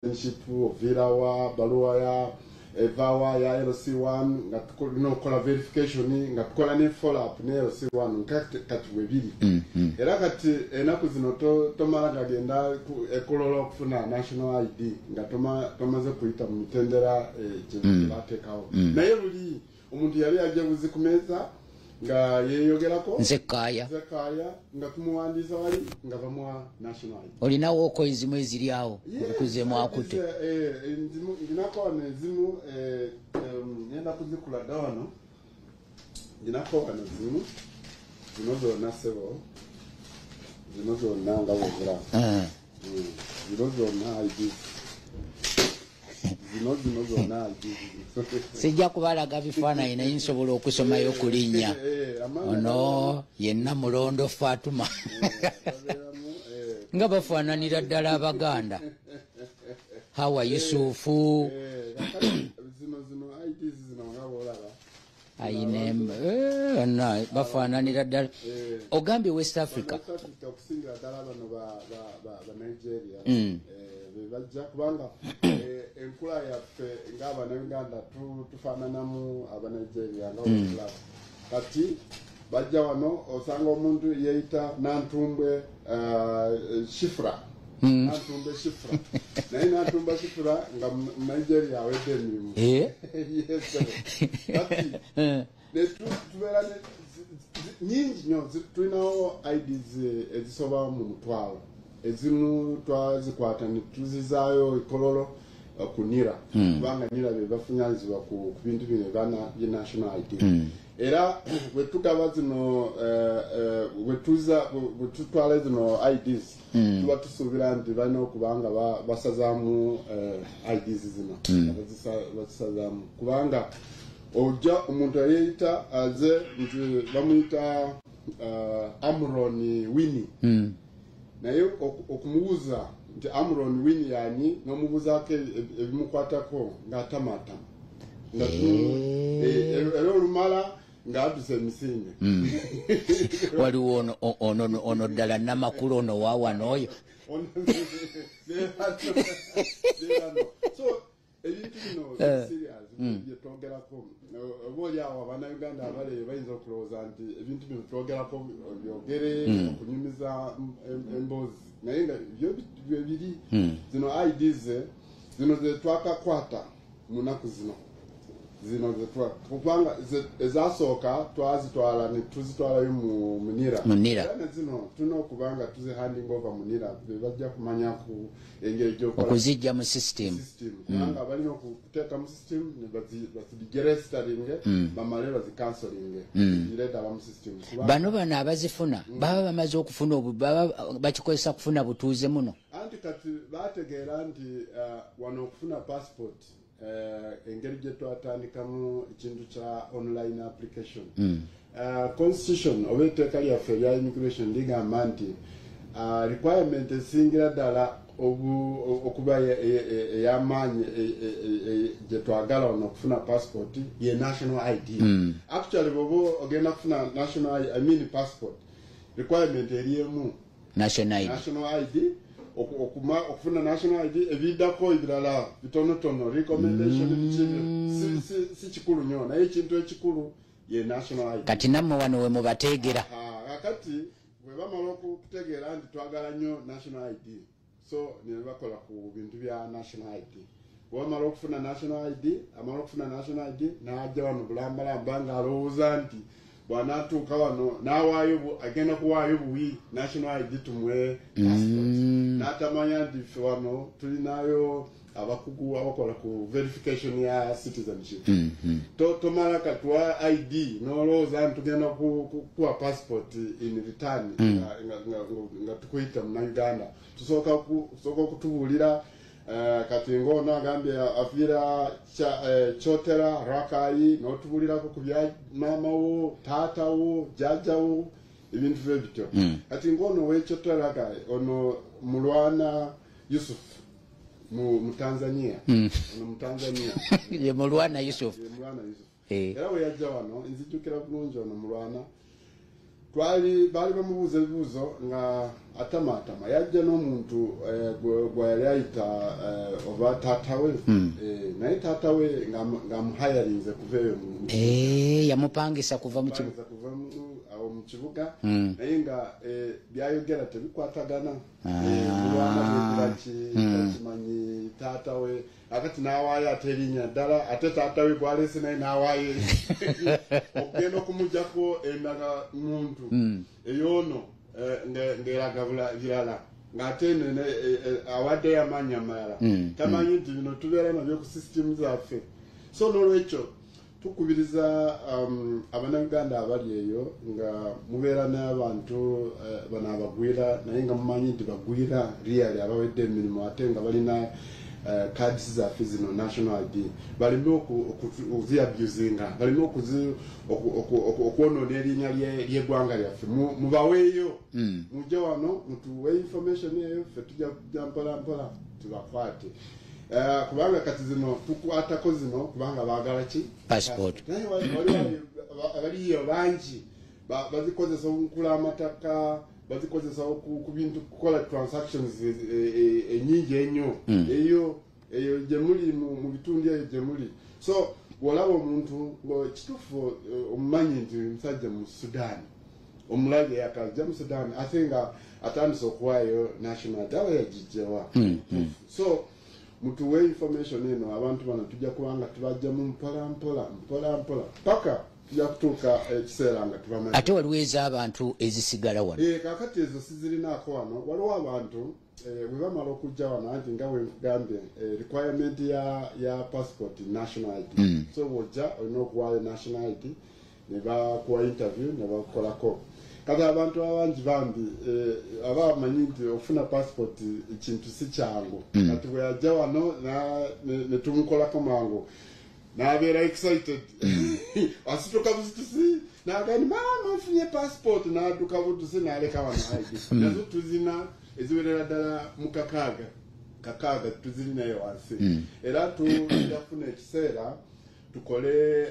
citizenship ovirawa baluwa ya evawa ya LC1 nga tukola verification nga tukola ne follow up ne LC1 kati webiri era kati enaku zino tomala gagenda ekololo kufuna national ID nga tomaze kuyita mu mitendera batekawo naye buli omuntu yali ajja kuzikumeza nga yeyogerako nzekaya nga tumuwandiza wali nga bamwa national ID olinawo oko ezimu eziri awo okuzemu akute ndinako nezimu nenda kuzikula dawano ndinako wano zimu zino zonna sebo zino zonna nga wogera zino zonna ID zino zonna ID sijja kubalaga bifaananyi naye nsobola okusomayo kulinnya ono yenna mulondo Fatuma nga bafaananira ddala Abaganda Hawa Yusufu ayine bafaananira ddala ogambye West Africa bajja kubanga enkula yaffe ng'Abannayuganda tufaananamu Abanigeria nga kati bajja wano osanga omuntu yeeyita Nantumbwe Shifra Nantumbwe Shifra naye Nantumbwe Shifra nga Nigeria awedde emirimu kati tubeera nyingi nnyo tulinawo IDs ezisoba mu mutwalo ezimu twazikwata netuzizaayo ikololo kunira kubanga nira bebafunyanyizibwa ku bintu bino bya national ID era bwetugaba zino bwetutwala zino IDs tuba tusuubira nti balina okubanga basazaamu IDs zino bazisazaamu kubanga ojja omuntu ayeeyita aze nti bamuyita Amron Winnie naye okumubuuza nti Amron Winnie yani n'omubuuzaako ebimukwatako ng'atamatama era olumala ng'addusa emisinde waliwo ono ddala namakulu ono waawano oyo so ebintu bino serious byetwogerako obaolyawo Abannayuganda abale bayinza okulowooza nti ebintu bino twogerako byogere okunyumiza emboozi naye nga byo biri zino IDs zino zetwakakwata mu nnaku zino kubanga ezasooka twazitwala netuzitwalayo mu munira era nezino tulina okubanga tuzihanding over munira bebajja kumanya ku engeri okuzijja mu system kubanga balina okuteeka mu system baziregisteringe bamale bazikansolinge zireetaba mu system bano abazifuna baba bamaze okufuna bakikozesa kufuna butuuze muno anti kati bategeera nti wano okufuna passport engeri gye twatandikamu ekintu kya online application constitution oba etteeka lyaffe erya immigration ligamba nti requirement esingira ddala okuba ey'amaanyi gye twagala wano okufuna passport ye national ID actually bwoba ogenda kufuna national passport requirement eriemu national ID okufuna national ID ebiddako ebirala bitonotono recommendation si kikulu nnyo naye ekintu ekikulu ye national ID kati nammwe wano we mubateegera kati bwe bamala okutegeera nti twagala nnyo national ID so ne bakola ku bintu bya national ID bwamala okufuna national ID n'ajja wano bulambalamba ng'alowooza nti bw'anaatuuka wano n'awaayo agenda kuwaayo buwi national ID tumwe passport n'atamanya nti ffe wano tulinayo abakugu abakola ku verification ya citizenship tomala katuwa ID n'olowooza nti tugenda kuwa passport in return nga tukuyita Munnayuganda tusooka okutubuulira kati ng'ono agambye afiira kyotera Rakayi n'otubulirako ku bya maama wo taata wo jjajja wo ebintu bye bityo kati ng'ono w'ekyotera Rakayi ono Mulwana Yusuf mu Tanzania ye Mulwana Yusuf era we yajja wano nzijjukira bulungi ono Mulwana bali bamubuuza ebibuuzo nga atamatama yajja n'omuntu gwe yali ayita oba taatawe naye taatawe ng'amuhayarinze kuva eyo yamupangisa kuva mu kibuga naye nga byayogera tebikwatagana mulwana kimanyi taatawe akati n'awaayo ate erinnya ddala ate taatawe gwalese naye n'awaayo okugenda okumugjako endala muntu eyoono ng'eraga birala ng'ate awaddeyo amannya malala tamanyi nti bino tubeera nabyo ku sisitimu zaffe so n'olwekyo tukubiriza abannayuganda abali eyo nga mubeera n'abantu bano abagwira naye nga mumanyi nti bagwira reali abawedde emirimu ate nga balina cards zaffe zino national ID balime okuziabusinga balime okwonoona erinnya ly'eggwanga lyaffe mubaweeyo mujje wano mutuwe information eyo ffe tujja kujja mpolampola tubakwate kubanga kati zino tukwatako zino kubanga baagala ki passport naye abaliyo bangi bazikozesa okukula amataka bazikozesa ku bintu kukola transactions enyingi ennyo eyo gye muli mu bitundu eyo gye muli so bw'olaba omuntu kituufu omumanyi nti musajja mu Sudan omulabi yakajja mu Sudan ate nga atandise okuwaayo national dawa yagijjawa so mutuwe information eno abantu bano tujja kubanga tubajjamu mpola paka tujja kutuuka ekiseera nga tubamanyi ate waliwo ez'abantu ezisigala wano kakati ezo sizirinaako wano waliwo abantu bwe bamala okujja wano anti nga bwe nkugambye requirement ya passport national ID so bw'ojja olina okuwaayo national ID ne bakuwa interview ne bakukolako kati abantu abangi bambi aba amanyi nti okufuna passport ekintu si kyangu kati bwe yajja wano ne tumukolako mangu n'abeera excited asituka buzitusi n'agamba maama nfunye passport n'adduka butusi n'aleka wano ID nazo tuzina eziwerera ddala mu kakaaga tuzirinayo wansi era tujja kufuna ekiseera tukole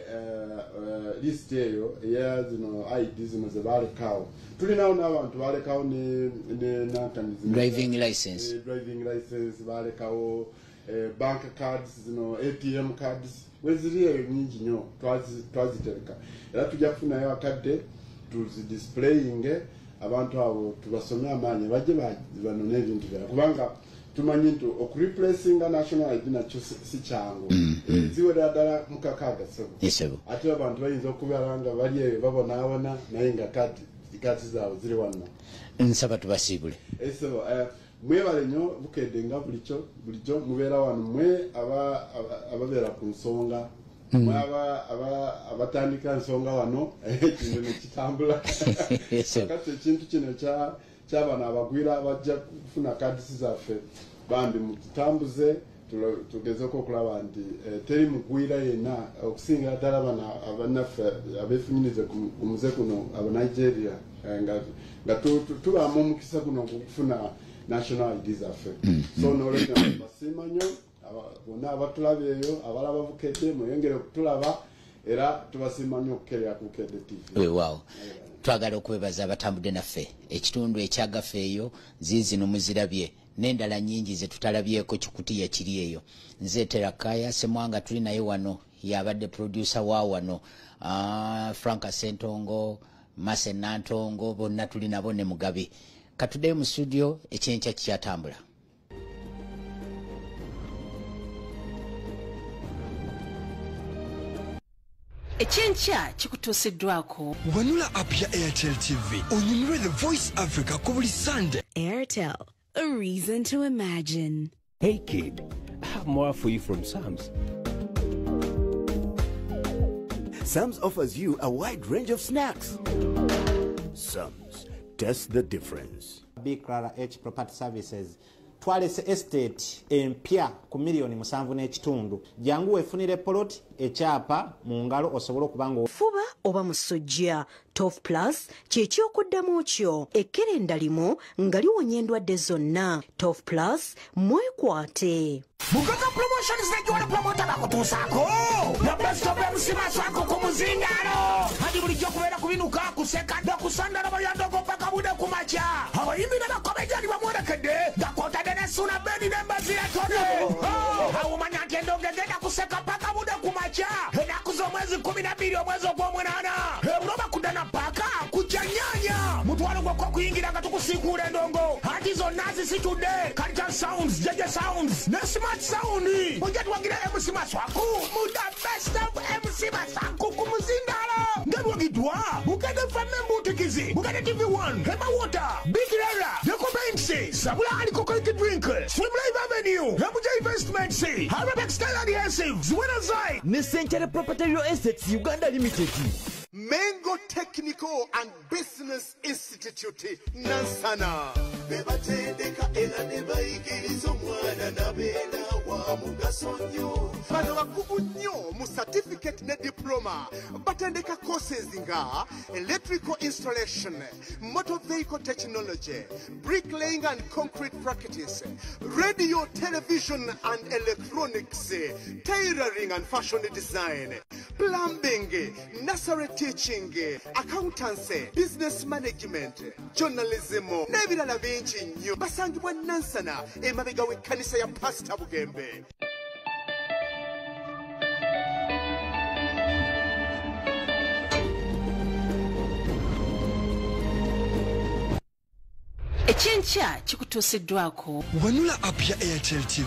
list eyo eya zino ID zino ze balekawo tulinawo n'abantu balekawo ne driving license balekawo bank cards zino ATM cards weziri eyo nyingi nnyo twazitereka era tujja kufunayo akadde tuzidisplayinge abantu abo tubasome amaanyi bajje banone ebintu byala kubanga tumanyi nti okureplacinga national ID nakyo si kyangu ziwerera ddala mu kakaaga sebo ate abantu bayinza okubeera nga bali eyo babonaabona naye nga kati zaabwe ziri wano nsaba tubasiibule sebo mwebale nnyo bukedde nga bulijjo mubeera wano mwe ababeera ku nsonga mwe abatandika nsonga wano ekintu nekitambula kati ekintu kino ky'abano abagwira bajja kufuna kadisi zaffe bambi mututambuze tugezeko okulaba nti teri mugwira yenna okusinga ddala bano abannaffe abeefunyirize ku muze guno abanigeria nga tubaamu omukisa guno okufuna national ID zaffe so n'olwekyo basiima nnyo bonna abatulaba eyo abalaba bukedde mweyongere okutulaba era tubasiima nnyo okukerera ku Bukedde TV waaw twagala okwebaza abatambudde naffe ekitundu ekyagaffe eyo ziizino muzirabye n'endala nnyingi ze tutalabyeko kikutiya kiri eyo nze Terakaya Semwanga tuli naye wano yabadde producer wa wano Franka Sentongo Mase Nantongo bonna tuli nabo ne Mugabe katuddeyo mu studio ekyenkya kikyatambula ekyenkya kikutuusiddwako wanula app ya Airtel TV onyumirwe the Voice Africa ku buli Sunday. Airtel, a reason to imagine. Hey kid, I have more for you from Sam's. Sam's offers you a wide range of snacks. Sam's, taste the difference. Big Clara H Property Services twalese estate empya ku miliyoni 7.5. jangu wefunire poloti ekyapa mu ngalo osobole okubanga fuba oba musujja. Tof Plus ky'ekyokuddamu kyo ekkerenda limo nga liwonya endwadde zonna. Tof Plus mwekwate. Mukaka promotions ne jwala promota bakutuusako na best of MC Masako ku muzindalo hadi bulijjo kubeera kubinuka kuseka nakusandala bayandoko paka bude kumaca abayimbi n'abakomejani bamwolekedde gakwatadde ne Suna Bedi n'embazira tone awumanya nti endongo egenda kuseka paka bude kumaca ennaku z'omwezi 12 omwezi ogw'omunaana ebuloba kudana paka kujja nyanya mutwalo gwokko kuyingira nga tukusiikuula endongo hati zonna zisitudde Culture Sounds, JJ Sounds ne Smart Sound ojja tuwagira MC Maswaku muda best of MC Maswaku ku muzindalo ngalwagiddwa mukade femme mbutikizi mukade TV1 Hema Water Big Rara Nekobensi Sabula Alcoholic Drink Swim Live Avenue Hemuja Investments Arabic Style Adhesives Winazai ne Century Property Real Estate Uganda Limited. Mengo Technical and Business Institute Nansana bebatendeka era ne bayigiriza omwana nabeera wa mugaso nnyo bano bakugu nnyo mu certificate ne diploma batendeka courses nga electrical installation, motor vehicle technology, bricklaying and concrete practice, radio, television and electronics, tailoring and fashion design, plumbing, nursery teaching, accountancy, business management, journalism n'ebirala bingi nnyo basangibwa Nansana emabega w'ekkanisa ya Pastor Bugembe. Ekyenkya kikutuusiddwako wanula app ya Airtel TV.